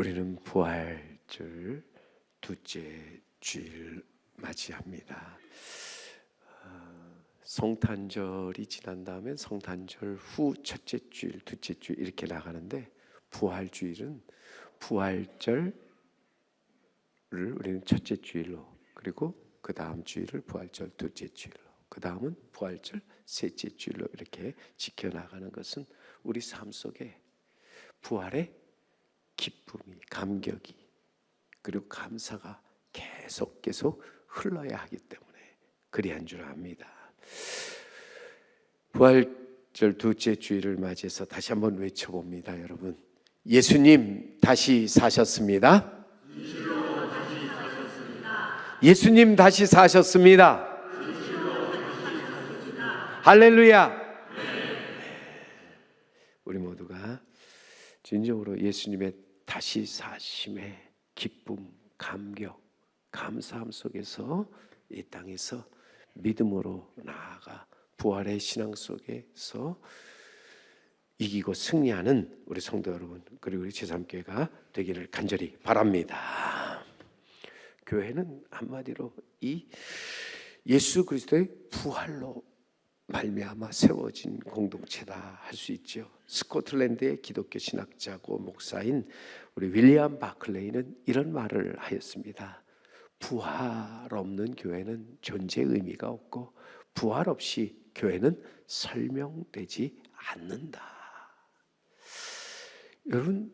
우리는 부활절 둘째 주일 맞이합니다. 성탄절이 지난 다음에 성탄절 후 첫째 주일, 둘째 주일 이렇게 나가는데, 부활주일은 부활절을 우리는 첫째 주일로, 그리고 그 다음 주일을 부활절 둘째 주일로, 그 다음은 부활절 셋째 주일로 이렇게 지켜나가는 것은 우리 삶 속에 부활의 기쁨이, 감격이, 그리고 감사가 계속 흘러야 하기 때문에 그리한 줄 압니다. 부활절 둘째 주일을 맞이해서 다시 한번 외쳐봅니다. 여러분, 예수님 다시 사셨습니다. 예수님 다시 사셨습니다. 할렐루야. 우리 모두가 진정으로 예수님의 다시 사심의 기쁨, 감격, 감사함 속에서 이 땅에서 믿음으로 나아가 부활의 신앙 속에서 이기고 승리하는 우리 성도 여러분, 그리고 우리 제3교회가 되기를 간절히 바랍니다. 교회는 한마디로 이 예수 그리스도의 부활로 말미암아 세워진 공동체다 할 수 있죠. 스코틀랜드의 기독교 신학자고 목사인 우리 윌리엄 바클레이는 이런 말을 하였습니다. 부활 없는 교회는 존재 의미가 없고, 부활 없이 교회는 설명되지 않는다. 여러분,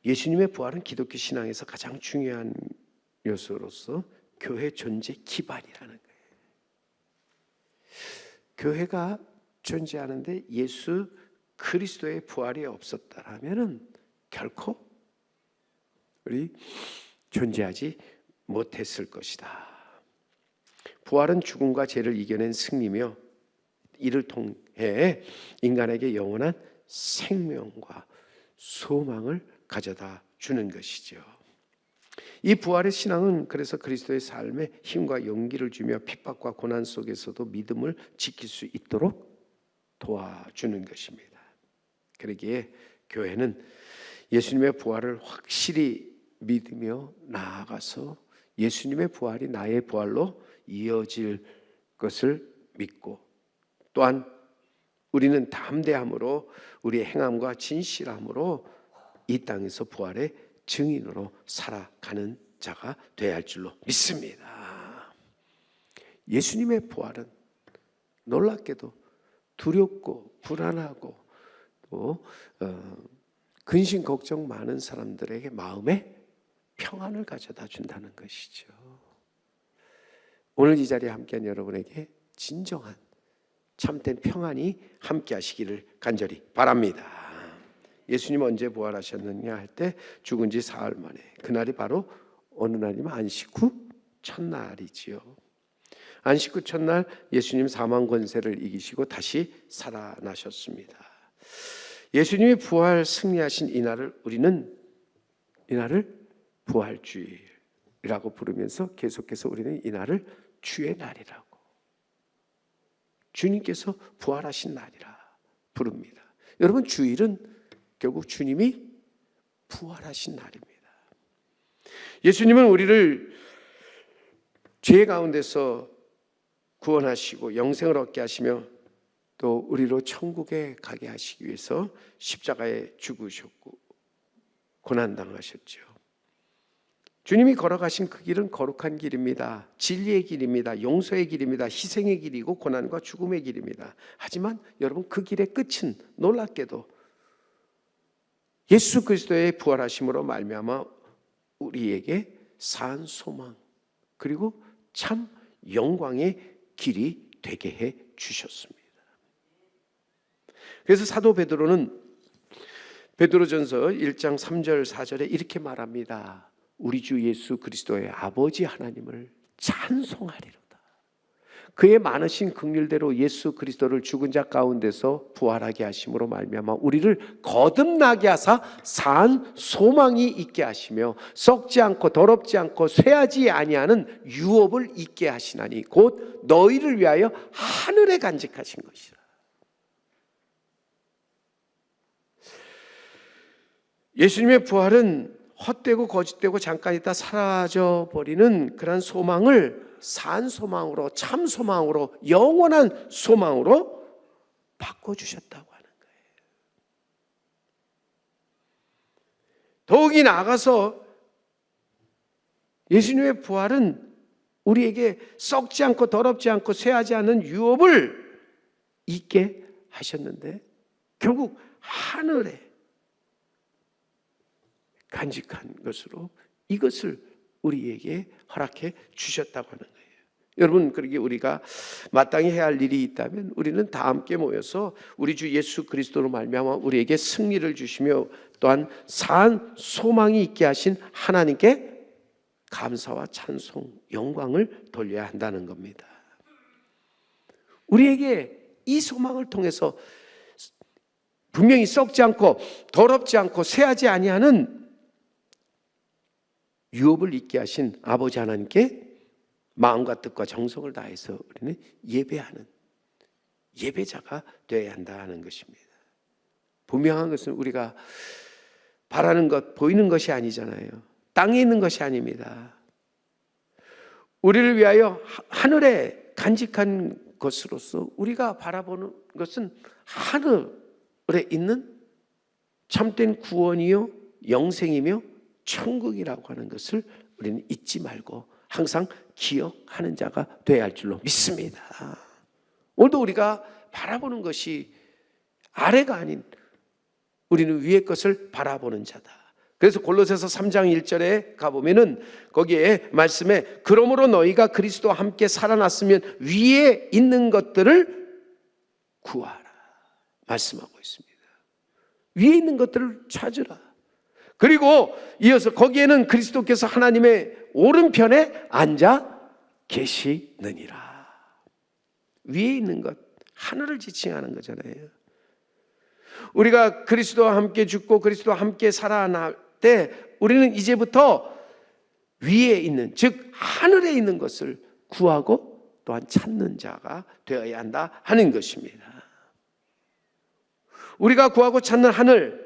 예수님의 부활은 기독교 신앙에서 가장 중요한 요소로서 교회 존재 기반이라는 거예요. 교회가 존재하는데 예수 그리스도의 부활이 없었다라면은 결코 우리 존재하지 못했을 것이다. 부활은 죽음과 죄를 이겨낸 승리며, 이를 통해 인간에게 영원한 생명과 소망을 가져다 주는 것이죠. 이 부활의 신앙은 그래서 그리스도의 삶에 힘과 용기를 주며 핍박과 고난 속에서도 믿음을 지킬 수 있도록 도와주는 것입니다. 그러기에 교회는 예수님의 부활을 확실히 믿으며 나아가서 예수님의 부활이 나의 부활로 이어질 것을 믿고, 또한 우리는 담대함으로 우리의 행함과 진실함으로 이 땅에서 부활의 증인으로 살아가는 자가 되어야 할 줄로 믿습니다. 예수님의 부활은 놀랍게도 두렵고 불안하고 또 근심 걱정 많은 사람들에게 마음에 평안을 가져다 준다는 것이죠. 오늘 이 자리에 함께한 여러분에게 진정한 참된 평안이 함께 하시기를 간절히 바랍니다. 예수님 언제 부활하셨느냐 할 때 죽은 지 사흘 만에, 그날이 바로 어느 날이면 안식 후 첫날이지요. 안식 후 첫날 예수님 사망 권세를 이기시고 다시 살아나셨습니다. 예수님이 부활 승리하신 이날을 우리는 이날을 부활주일이라고 부르면서 계속해서 우리는 이날을 주의 날이라고, 주님께서 부활하신 날이라 부릅니다. 여러분, 주일은 결국 주님이 부활하신 날입니다. 예수님은 우리를 죄 가운데서 구원하시고 영생을 얻게 하시며 또 우리로 천국에 가게 하시기 위해서 십자가에 죽으셨고 고난당하셨죠. 주님이 걸어가신 그 길은 거룩한 길입니다. 진리의 길입니다. 용서의 길입니다. 희생의 길이고 고난과 죽음의 길입니다. 하지만 여러분, 그 길의 끝은 놀랍게도 예수 그리스도의 부활하심으로 말미암아 우리에게 산 소망, 그리고 참 영광의 길이 되게 해 주셨습니다. 그래서 사도 베드로는 베드로전서 1장 3절 4절에 이렇게 말합니다. 우리 주 예수 그리스도의 아버지 하나님을 찬송하리로다. 그의 많으신 긍휼대로 예수 그리스도를 죽은 자 가운데서 부활하게 하심으로 말미암아 우리를 거듭나게 하사 산 소망이 있게 하시며 썩지 않고 더럽지 않고 쇠하지 아니하는 유업을 있게 하시나니 곧 너희를 위하여 하늘에 간직하신 것이라. 예수님의 부활은 헛되고 거짓되고 잠깐 있다 사라져버리는 그런 소망을 산 소망으로, 참 소망으로, 영원한 소망으로 바꿔주셨다고 하는 거예요. 더욱이 나아가서 예수님의 부활은 우리에게 썩지 않고 더럽지 않고 쇠하지 않은 유업을 있게 하셨는데 결국 하늘에 간직한 것으로 이것을 우리에게 허락해 주셨다고 하는 거예요. 여러분, 그러기에 우리가 마땅히 해야 할 일이 있다면 우리는 다 함께 모여서 우리 주 예수 그리스도로 말미암아 우리에게 승리를 주시며 또한 산 소망이 있게 하신 하나님께 감사와 찬송, 영광을 돌려야 한다는 겁니다. 우리에게 이 소망을 통해서 분명히 썩지 않고 더럽지 않고 쇠하지 아니하는 유업을 있게 하신 아버지 하나님께 마음과 뜻과 정성을 다해서 우리는 예배하는 예배자가 되어야 한다는 것입니다. 분명한 것은 우리가 바라는 것, 보이는 것이 아니잖아요. 땅에 있는 것이 아닙니다. 우리를 위하여 하늘에 간직한 것으로서 우리가 바라보는 것은 하늘에 있는 참된 구원이요 영생이며 천국이라고 하는 것을 우리는 잊지 말고 항상 기억하는 자가 되어야 할 줄로 믿습니다. 오늘도 우리가 바라보는 것이 아래가 아닌 우리는 위의 것을 바라보는 자다. 그래서 골로새서 3장 1절에 가보면은 거기에 말씀에 그러므로 너희가 그리스도와 함께 살아났으면 위에 있는 것들을 구하라 말씀하고 있습니다. 위에 있는 것들을 찾으라. 그리고 이어서 거기에는 그리스도께서 하나님의 오른편에 앉아 계시느니라. 위에 있는 것, 하늘을 지칭하는 거잖아요. 우리가 그리스도와 함께 죽고 그리스도와 함께 살아날 때 우리는 이제부터 위에 있는, 즉 하늘에 있는 것을 구하고 또한 찾는 자가 되어야 한다 하는 것입니다. 우리가 구하고 찾는 하늘,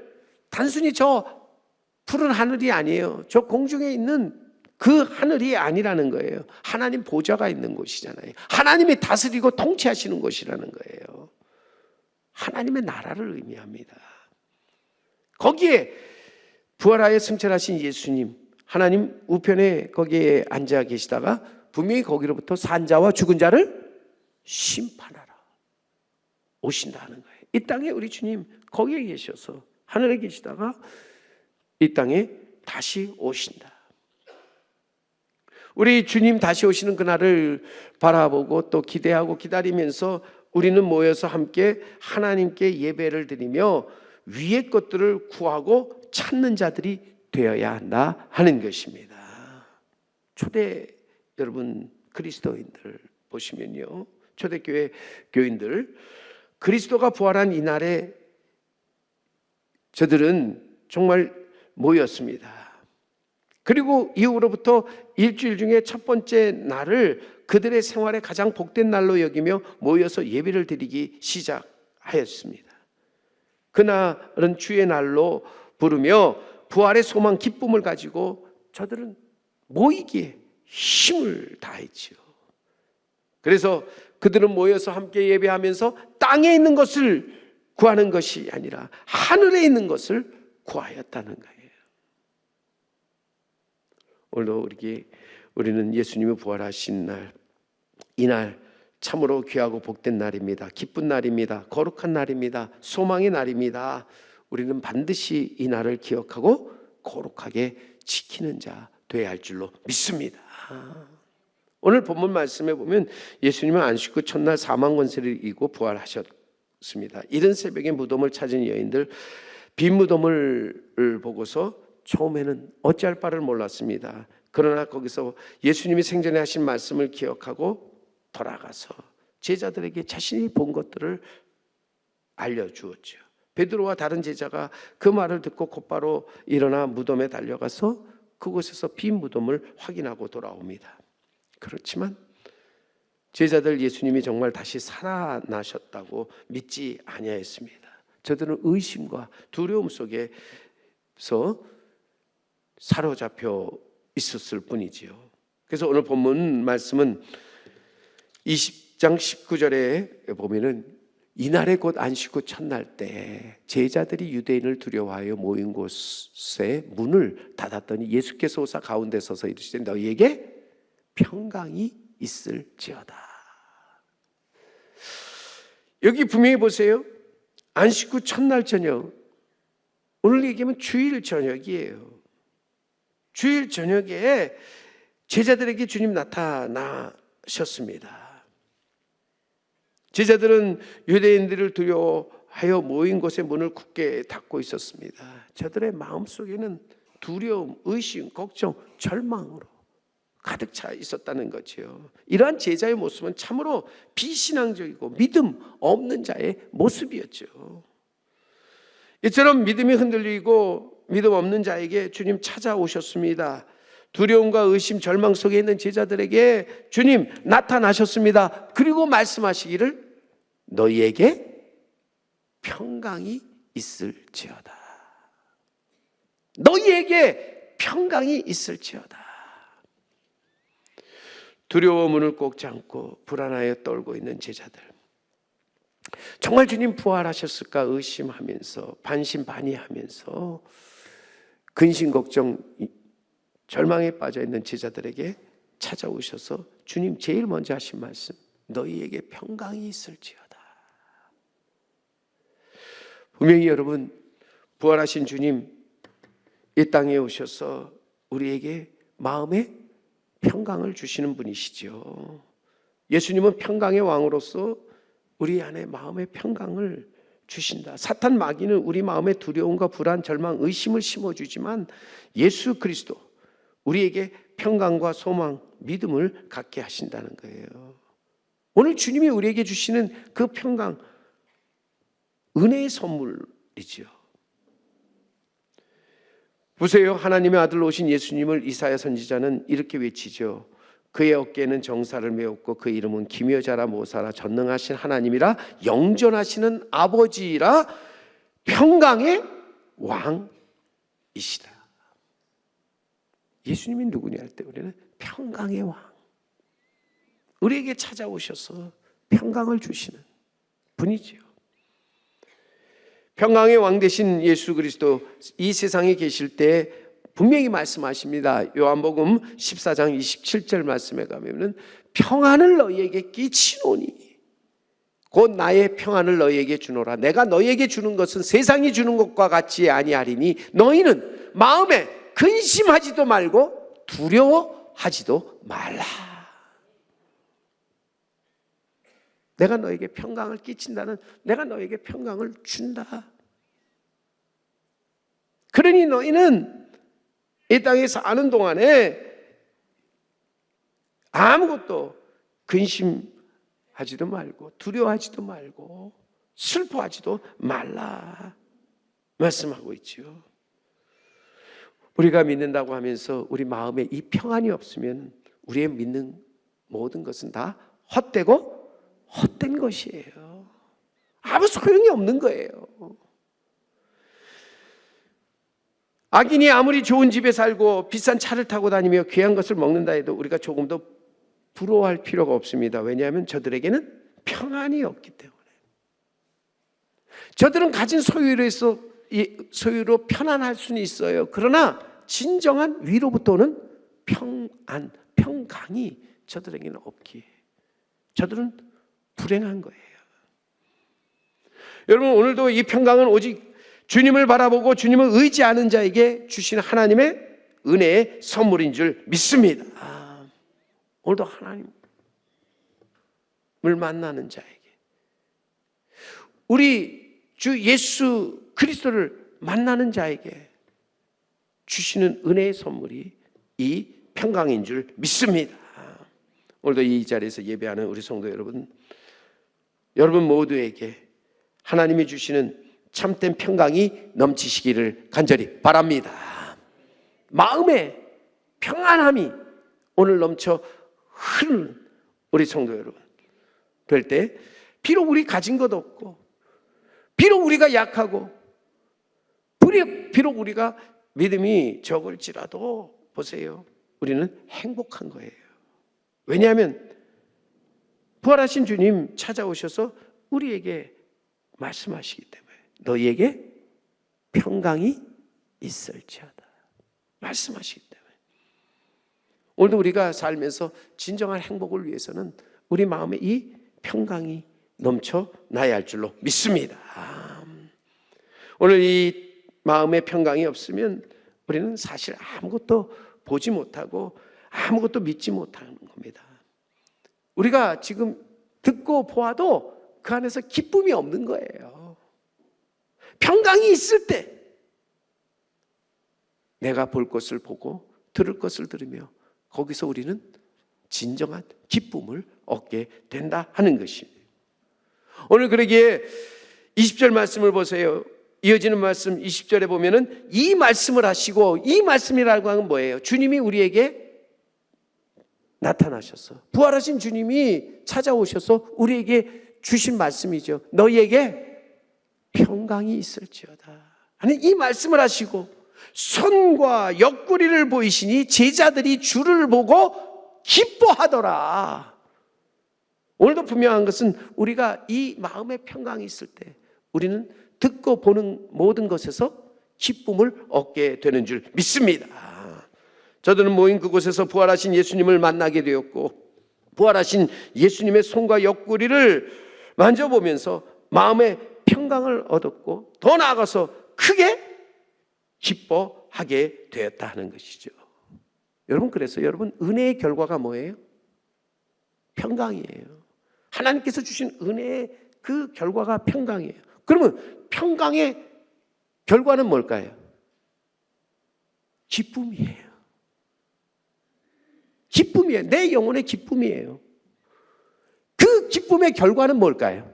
단순히 저 푸른 하늘이 아니에요. 저 공중에 있는 그 하늘이 아니라는 거예요. 하나님 보좌가 있는 곳이잖아요. 하나님이 다스리고 통치하시는 곳이라는 거예요. 하나님의 나라를 의미합니다. 거기에 부활하여 승천하신 예수님, 하나님 우편에 거기에 앉아 계시다가 분명히 거기로부터 산자와 죽은 자를 심판하라 오신다는 거예요. 이 땅에 우리 주님 거기에 계셔서 하늘에 계시다가 이 땅에 다시 오신다. 우리 주님 다시 오시는 그날을 바라보고 또 기대하고 기다리면서 우리는 모여서 함께 하나님께 예배를 드리며 위의 것들을 구하고 찾는 자들이 되어야 한다 하는 것입니다. 초대 여러분 그리스도인들 보시면요, 초대교회 교인들, 그리스도가 부활한 이날에 저들은 정말 모였습니다. 그리고 이후로부터 일주일 중에 첫 번째 날을 그들의 생활에 가장 복된 날로 여기며 모여서 예배를 드리기 시작하였습니다. 그날은 주의 날로 부르며 부활의 소망 기쁨을 가지고 저들은 모이기에 힘을 다했지요. 그래서 그들은 모여서 함께 예배하면서 땅에 있는 것을 구하는 것이 아니라 하늘에 있는 것을 구하였다는 거예요. 오늘도 우리는 예수님이 부활하신 날, 이날 참으로 귀하고 복된 날입니다. 기쁜 날입니다. 거룩한 날입니다. 소망의 날입니다. 우리는 반드시 이 날을 기억하고 거룩하게 지키는 자 되어야 할 줄로 믿습니다. 오늘 본문 말씀에 보면 예수님은 안식 후 첫날 사망 권세를 이기고 부활하셨습니다. 이른 새벽에 무덤을 찾은 여인들 빈 무덤을 보고서 처음에는 어찌할 바를 몰랐습니다. 그러나 거기서 예수님이 생전에 하신 말씀을 기억하고 돌아가서 제자들에게 자신이 본 것들을 알려주었죠. 베드로와 다른 제자가 그 말을 듣고 곧바로 일어나 무덤에 달려가서 그곳에서 빈 무덤을 확인하고 돌아옵니다. 그렇지만 제자들 예수님이 정말 다시 살아나셨다고 믿지 아니하였습니다. 저들은 의심과 두려움 속에 사로잡혀 있었을 뿐이지요. 그래서 오늘 본문 말씀은 20장 19절에 보면은 이날에 곧 안식 후 첫날 때 제자들이 유대인을 두려워하여 모인 곳에 문을 닫았더니 예수께서 오사 가운데 서서 이르시되 너희에게 평강이 있을지어다. 여기 분명히 보세요. 안식 후 첫날 저녁, 오늘 얘기하면 주일 저녁이에요. 주일 저녁에 제자들에게 주님 나타나셨습니다. 제자들은 유대인들을 두려워하여 모인 곳에 문을 굳게 닫고 있었습니다. 저들의 마음속에는 두려움, 의심, 걱정, 절망으로 가득 차 있었다는 거죠. 이러한 제자의 모습은 참으로 비신앙적이고 믿음 없는 자의 모습이었죠. 이처럼 믿음이 흔들리고 믿음 없는 자에게 주님 찾아오셨습니다. 두려움과 의심, 절망 속에 있는 제자들에게 주님 나타나셨습니다. 그리고 말씀하시기를 너희에게 평강이 있을지어다. 너희에게 평강이 있을지어다. 두려워 문을 꼭 잠고 불안하여 떨고 있는 제자들, 정말 주님 부활하셨을까 의심하면서 반신반의하면서 근심 걱정 절망에 빠져 있는 제자들에게 찾아오셔서 주님 제일 먼저 하신 말씀, 너희에게 평강이 있을지어다. 분명히 여러분, 부활하신 주님 이 땅에 오셔서 우리에게 마음에 평강을 주시는 분이시죠. 예수님은 평강의 왕으로서 우리 안에 마음의 평강을 주신다. 사탄 마귀는 우리 마음에 두려움과 불안, 절망, 의심을 심어주지만 예수 그리스도 우리에게 평강과 소망, 믿음을 갖게 하신다는 거예요. 오늘 주님이 우리에게 주시는 그 평강, 은혜의 선물이죠. 보세요. 하나님의 아들로 오신 예수님을 이사야 선지자는 이렇게 외치죠. 그의 어깨에는 정사를 메었고 그 이름은 기묘자라 모사라 전능하신 하나님이라 영존하시는 아버지라 평강의 왕이시다. 예수님이 누구냐 할 때 우리는 평강의 왕, 우리에게 찾아오셔서 평강을 주시는 분이지요. 평강의 왕 되신 예수 그리스도 이 세상에 계실 때 분명히 말씀하십니다. 요한복음 14장 27절 말씀에 가면은 평안을 너희에게 끼치노니 곧 나의 평안을 너희에게 주노라. 내가 너희에게 주는 것은 세상이 주는 것과 같이 아니하리니 너희는 마음에 근심하지도 말고 두려워하지도 말라. 내가 너에게 평강을 끼친다는, 내가 너에게 평강을 준다. 그러니 너희는 이 땅에 사는 동안에 아무것도 근심하지도 말고 두려워하지도 말고 슬퍼하지도 말라 말씀하고 있죠. 우리가 믿는다고 하면서 우리 마음에 이 평안이 없으면 우리의 믿는 모든 것은 다 헛되고 헛된 것이에요. 아무 소용이 없는 거예요. 악인이 아무리 좋은 집에 살고 비싼 차를 타고 다니며 귀한 것을 먹는다 해도 우리가 조금도 부러워할 필요가 없습니다. 왜냐하면 저들에게는 평안이 없기 때문에. 저들은 가진 소유로 편안할 수는 있어요. 그러나 진정한 위로부터 오는 평안, 평강이 저들에게는 없기에 저들은 불행한 거예요. 여러분, 오늘도 이 평강은 오직 주님을 바라보고 주님을 의지하는 자에게 주시는 하나님의 은혜의 선물인 줄 믿습니다. 오늘도 하나님을 만나는 자에게, 우리 주 예수 그리스도를 만나는 자에게 주시는 은혜의 선물이 이 평강인 줄 믿습니다. 오늘도 이 자리에서 예배하는 우리 성도 여러분 모두에게 하나님이 주시는 참된 평강이 넘치시기를 간절히 바랍니다. 마음의 평안함이 오늘 넘쳐 흐르는 우리 성도 여러분 될 때, 비록 우리 가진 것 없고 비록 우리가 약하고 비록 우리가 믿음이 적을지라도 보세요, 우리는 행복한 거예요. 왜냐하면 부활하신 주님 찾아오셔서 우리에게 말씀하시기 때문에 너희에게 평강이 있을지어다 말씀하시기 때문에. 오늘도 우리가 살면서 진정한 행복을 위해서는 우리 마음에 이 평강이 넘쳐나야 할 줄로 믿습니다. 오늘 이 마음의 평강이 없으면 우리는 사실 아무것도 보지 못하고 아무것도 믿지 못하는 겁니다. 우리가 지금 듣고 보아도 그 안에서 기쁨이 없는 거예요. 평강이 있을 때 내가 볼 것을 보고 들을 것을 들으며 거기서 우리는 진정한 기쁨을 얻게 된다 하는 것입니다. 오늘 그러기에 20절 말씀을 보세요. 이어지는 말씀 20절에 보면은 이 말씀을 하시고, 이 말씀이라고 하는 뭐예요? 주님이 우리에게 나타나셔서, 부활하신 주님이 찾아오셔서 우리에게 주신 말씀이죠. 너희에게 평강이 있을지어다 하는 이 말씀을 하시고 손과 옆구리를 보이시니 제자들이 주를 보고 기뻐하더라. 오늘도 분명한 것은 우리가 이 마음의 평강이 있을 때 우리는 듣고 보는 모든 것에서 기쁨을 얻게 되는 줄 믿습니다. 저들은 모인 그곳에서 부활하신 예수님을 만나게 되었고, 부활하신 예수님의 손과 옆구리를 만져보면서 마음의 평강을 얻었고, 더 나아가서 크게 기뻐하게 되었다 하는 것이죠. 여러분, 그래서 여러분, 은혜의 결과가 뭐예요? 평강이에요. 하나님께서 주신 은혜의 그 결과가 평강이에요. 그러면 평강의 결과는 뭘까요? 기쁨이에요. 기쁨이에요. 내 영혼의 기쁨이에요. 그 기쁨의 결과는 뭘까요?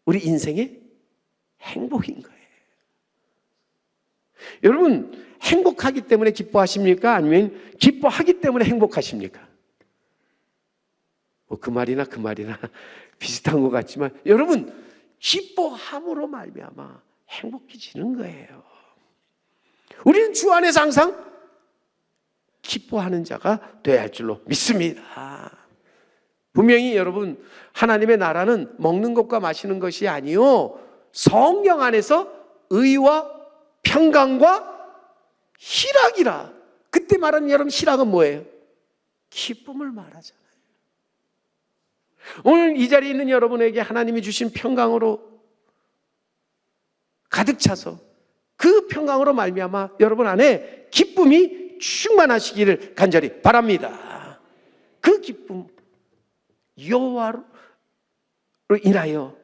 우리 인생의 행복인 거예요. 여러분, 행복하기 때문에 기뻐하십니까? 아니면 기뻐하기 때문에 행복하십니까? 그 말이나 비슷한 것 같지만, 여러분, 기뻐함으로 말미암아 행복해지는 거예요. 우리는 주 안에서 항상 기뻐하는 자가 되어야 할 줄로 믿습니다. 분명히 여러분, 하나님의 나라는 먹는 것과 마시는 것이 아니요, 성령 안에서 의와 평강과 희락이라. 그때 말하는 여러분, 희락은 뭐예요? 기쁨을 말하잖아요. 오늘 이 자리에 있는 여러분에게 하나님이 주신 평강으로 가득 차서 그 평강으로 말미암아 여러분 안에 기쁨이 충만하시기를 간절히 바랍니다. 그 기쁨, 여호와로 인하여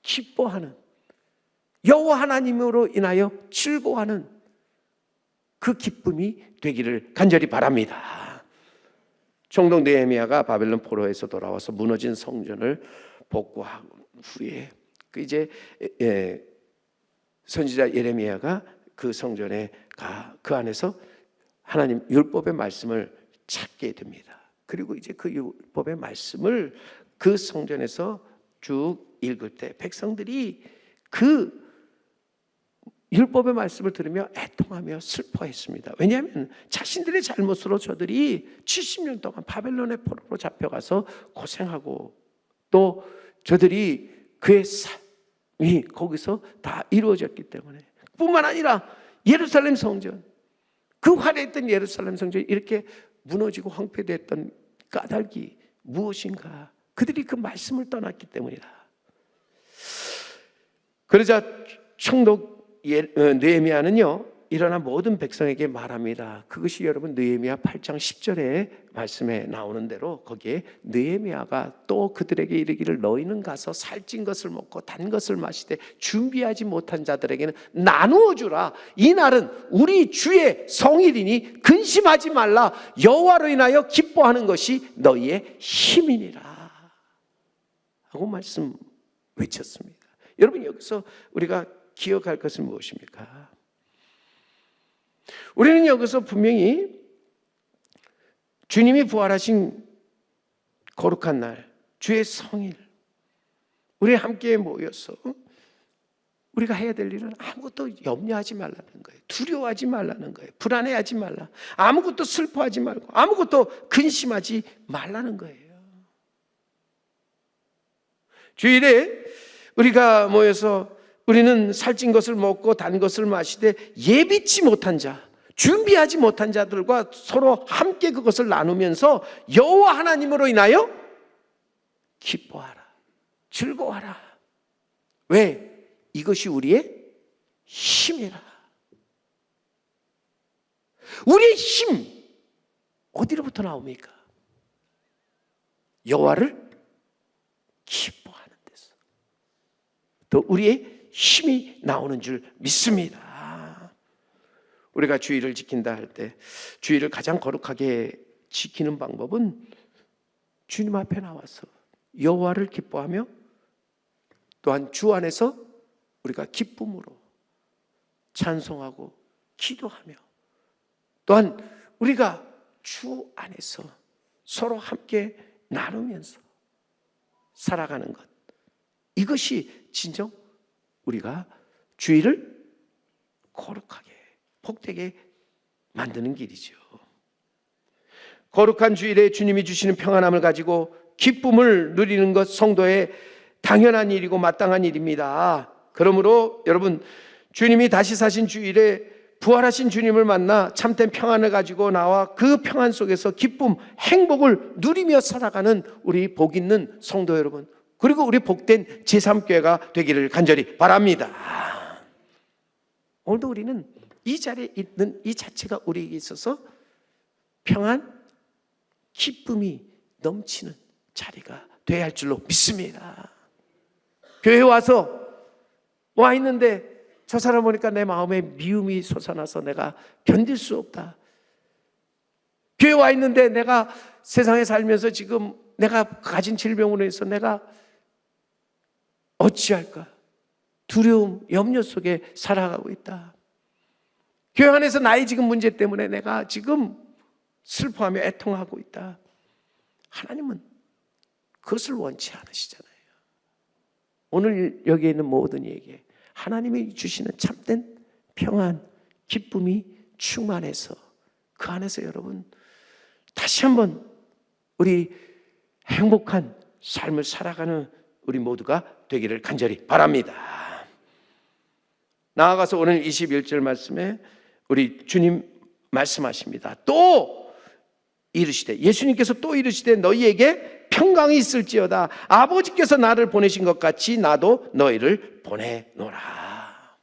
기뻐하는, 여호와 하나님으로 인하여 즐거워하는 그 기쁨이 되기를 간절히 바랍니다. 총독 느헤미야가 바벨론 포로에서 돌아와서 무너진 성전을 복구한 후에 이제 선지자 예레미야가 그 성전에 그 안에서 하나님 율법의 말씀을 찾게 됩니다. 그리고 이제 그 율법의 말씀을 그 성전에서 쭉 읽을 때 백성들이 그 율법의 말씀을 들으며 애통하며 슬퍼했습니다. 왜냐하면 자신들의 잘못으로 저들이 70년 동안 바벨론의 포로로 잡혀가서 고생하고, 또 저들이 그의 삶이 거기서 다 이루어졌기 때문에, 뿐만 아니라 예루살렘 성전, 그 화려했던 예루살렘 성전이 이렇게 무너지고 황폐됐던 까닭이 무엇인가? 그들이 그 말씀을 떠났기 때문이다. 그러자 총독 느헤미야는요, 일어난 모든 백성에게 말합니다. 그것이 여러분 느헤미야 8장 10절에 말씀에 나오는 대로 거기에 느헤미야가 또 그들에게 이르기를 너희는 가서 살찐 것을 먹고 단 것을 마시되 준비하지 못한 자들에게는 나누어 주라. 이 날은 우리 주의 성일이니 근심하지 말라. 여호와로 인하여 기뻐하는 것이 너희의 힘이니라 하고 말씀 외쳤습니다. 여러분, 여기서 우리가 기억할 것은 무엇입니까? 우리는 여기서 분명히 주님이 부활하신 거룩한 날, 주의 성일, 우리 함께 모여서 우리가 해야 될 일은 아무것도 염려하지 말라는 거예요. 두려워하지 말라는 거예요. 불안해하지 말라. 아무것도 슬퍼하지 말고 아무것도 근심하지 말라는 거예요. 주일에 우리가 모여서 우리는 살찐 것을 먹고 단 것을 마시되 예비치 못한 자, 준비하지 못한 자들과 서로 함께 그것을 나누면서 여호와 하나님으로 인하여 기뻐하라, 즐거워하라. 왜? 이것이 우리의 힘이라. 우리의 힘 어디로부터 나옵니까? 여호와를 기뻐하는 데서 또 우리의 힘이 나오는 줄 믿습니다. 우리가 주일을 지킨다 할 때 주일을 가장 거룩하게 지키는 방법은 주님 앞에 나와서 여호와를 기뻐하며 또한 주 안에서 우리가 기쁨으로 찬송하고 기도하며 또한 우리가 주 안에서 서로 함께 나누면서 살아가는 것, 이것이 진정 우리가 주일을 거룩하게 복되게 만드는 길이죠. 거룩한 주일에 주님이 주시는 평안함을 가지고 기쁨을 누리는 것 성도의 당연한 일이고 마땅한 일입니다. 그러므로 여러분, 주님이 다시 사신 주일에 부활하신 주님을 만나 참된 평안을 가지고 나와 그 평안 속에서 기쁨, 행복을 누리며 살아가는 우리 복 있는 성도 여러분, 그리고 우리 복된 제3교회가 되기를 간절히 바랍니다. 오늘도 우리는 이 자리에 있는 이 자체가 우리에게 있어서 평안, 기쁨이 넘치는 자리가 되어야 할 줄로 믿습니다. 교회에 와 있는데 저 사람 보니까 내 마음에 미움이 솟아나서 내가 견딜 수 없다. 교회에 와 있는데 내가 세상에 살면서 지금 내가 가진 질병으로 해서 내가 어찌할까? 두려움, 염려 속에 살아가고 있다. 교회 안에서 나의 지금 문제 때문에 내가 지금 슬퍼하며 애통하고 있다. 하나님은 그것을 원치 않으시잖아요. 오늘 여기에 있는 모든 이에게 하나님이 주시는 참된 평안, 기쁨이 충만해서 그 안에서 여러분 다시 한번 우리 행복한 삶을 살아가는 우리 모두가 되기를 간절히 바랍니다. 나아가서 오늘 21절 말씀에 우리 주님 말씀하십니다. 또 이르시되, 예수님께서 또 이르시되 너희에게 평강이 있을지어다. 아버지께서 나를 보내신 것 같이 나도 너희를 보내노라.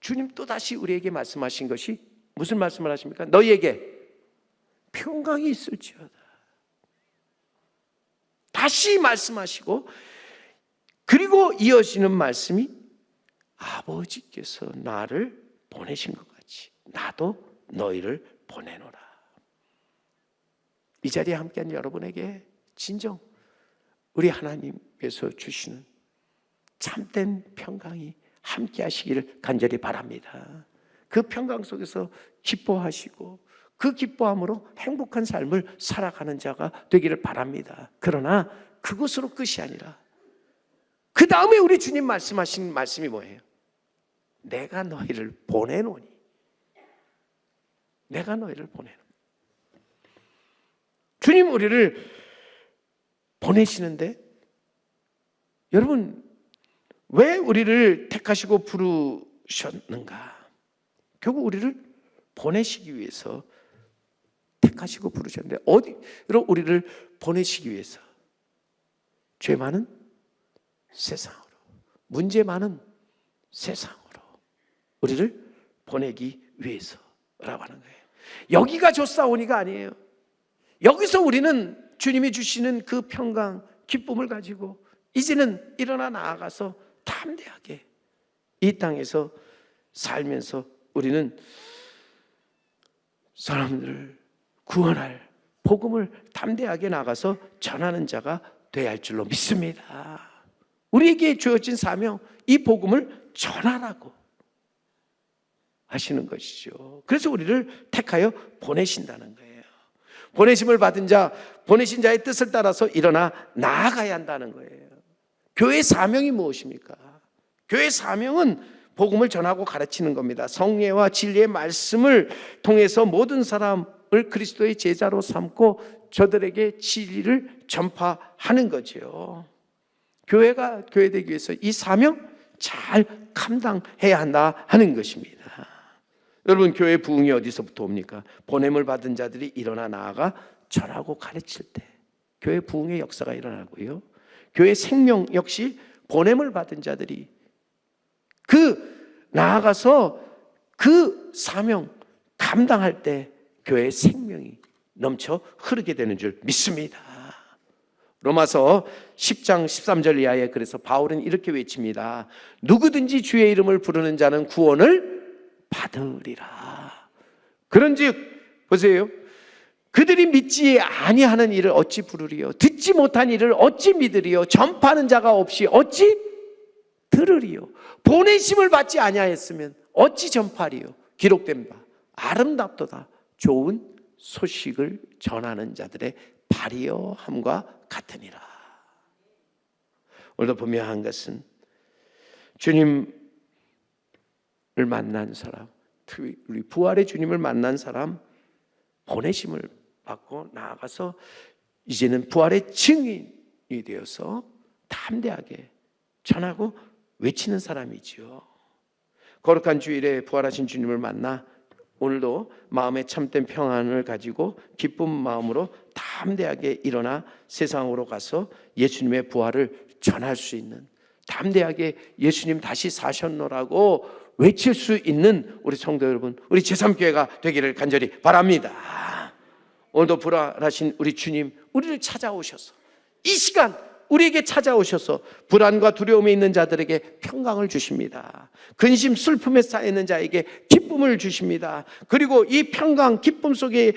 주님 또 다시 우리에게 말씀하신 것이 무슨 말씀을 하십니까? 너희에게 평강이 있을지어다. 다시 말씀하시고 그리고 이어지는 말씀이 아버지께서 나를 보내신 것 같이 나도 너희를 보내노라. 이 자리에 함께한 여러분에게 진정 우리 하나님께서 주시는 참된 평강이 함께 하시기를 간절히 바랍니다. 그 평강 속에서 기뻐하시고 그 기뻐함으로 행복한 삶을 살아가는 자가 되기를 바랍니다. 그러나 그것으로 끝이 아니라 그 다음에 우리 주님 말씀하신 말씀이 뭐예요? 내가 너희를 보내노니. 내가 너희를 보내노니. 주님 우리를 보내시는데 여러분 왜 우리를 택하시고 부르셨는가? 결국 우리를 보내시기 위해서 택하시고 부르셨는데 어디로 우리를 보내시기 위해서? 죄 많은 세상으로, 문제 많은 세상으로 우리를 보내기 위해서라고 하는 거예요. 여기가 좋사오니가 아니에요. 여기서 우리는 주님이 주시는 그 평강, 기쁨을 가지고 이제는 일어나 나아가서 담대하게 이 땅에서 살면서 우리는 사람들을 구원할 복음을 담대하게 나가서 전하는 자가 되어야 할 줄로 믿습니다. 우리에게 주어진 사명, 이 복음을 전하라고 하시는 것이죠. 그래서 우리를 택하여 보내신다는 거예요. 보내심을 받은 자, 보내신 자의 뜻을 따라서 일어나 나아가야 한다는 거예요. 교회의 사명이 무엇입니까? 교회 사명은 복음을 전하고 가르치는 겁니다. 성례와 진리의 말씀을 통해서 모든 사람을 그리스도의 제자로 삼고 저들에게 진리를 전파하는 거죠. 교회가 교회되기 위해서 이 사명 잘 감당해야 한다 하는 것입니다. 여러분, 교회 부흥이 어디서부터 옵니까? 보냄을 받은 자들이 일어나 나아가 전하고 가르칠 때 교회 부흥의 역사가 일어나고요. 교회 생명 역시 보냄을 받은 자들이 나아가서 그 사명 감당할 때 교회의 생명이 넘쳐 흐르게 되는 줄 믿습니다. 로마서 10장 13절 이하에 그래서 바울은 이렇게 외칩니다. 누구든지 주의 이름을 부르는 자는 구원을 받으리라. 그런즉 보세요. 그들이 믿지 아니하는 일을 어찌 부르리요? 듣지 못한 일을 어찌 믿으리요? 전파하는 자가 없이 어찌 들으리요? 보내심을 받지 아니하였으면 어찌 전파리요? 기록된 바 아름답도다 좋은 소식을 전하는 자들의 발이여 함과 같으니라. 오늘도 분명한 것은 주님을 만난 사람, 특히 우리 부활의 주님을 만난 사람, 보내심을 받고 나아가서 이제는 부활의 증인이 되어서 담대하게 전하고 외치는 사람이지요. 거룩한 주일에 부활하신 주님을 만나 오늘도 마음에 참된 평안을 가지고 기쁜 마음으로 담대하게 일어나 세상으로 가서 예수님의 부활을 전할 수 있는, 담대하게 예수님 다시 사셨노라고 외칠 수 있는 우리 성도 여러분, 우리 제3교회가 되기를 간절히 바랍니다. 오늘도 부활하신 우리 주님, 우리를 찾아오셔서 이 시간 우리에게 찾아오셔서 불안과 두려움에 있는 자들에게 평강을 주십니다. 근심, 슬픔에 쌓여 있는 자에게 기쁨을 주십니다. 그리고 이 평강, 기쁨 속에서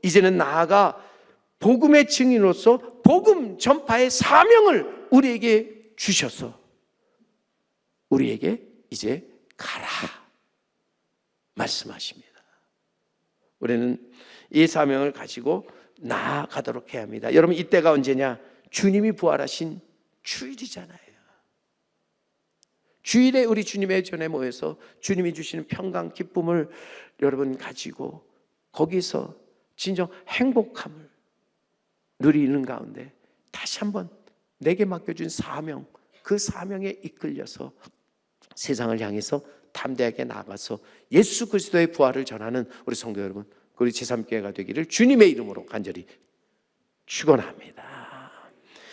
이제는 나아가 복음의 증인으로서 복음 전파의 사명을 우리에게 주셔서 우리에게 이제 가라 말씀하십니다. 우리는 이 사명을 가지고 나아가도록 해야 합니다. 여러분, 이때가 언제냐? 주님이 부활하신 주일이잖아요. 주일에 우리 주님의 전에 모여서 주님이 주시는 평강, 기쁨을 여러분 가지고 거기서 진정 행복함을 누리는 가운데 다시 한번 내게 맡겨준 사명, 그 사명에 이끌려서 세상을 향해서 담대하게 나가서 예수 그리스도의 부활을 전하는 우리 성도 여러분, 우리 제3교회가 되기를 주님의 이름으로 간절히 축원합니다.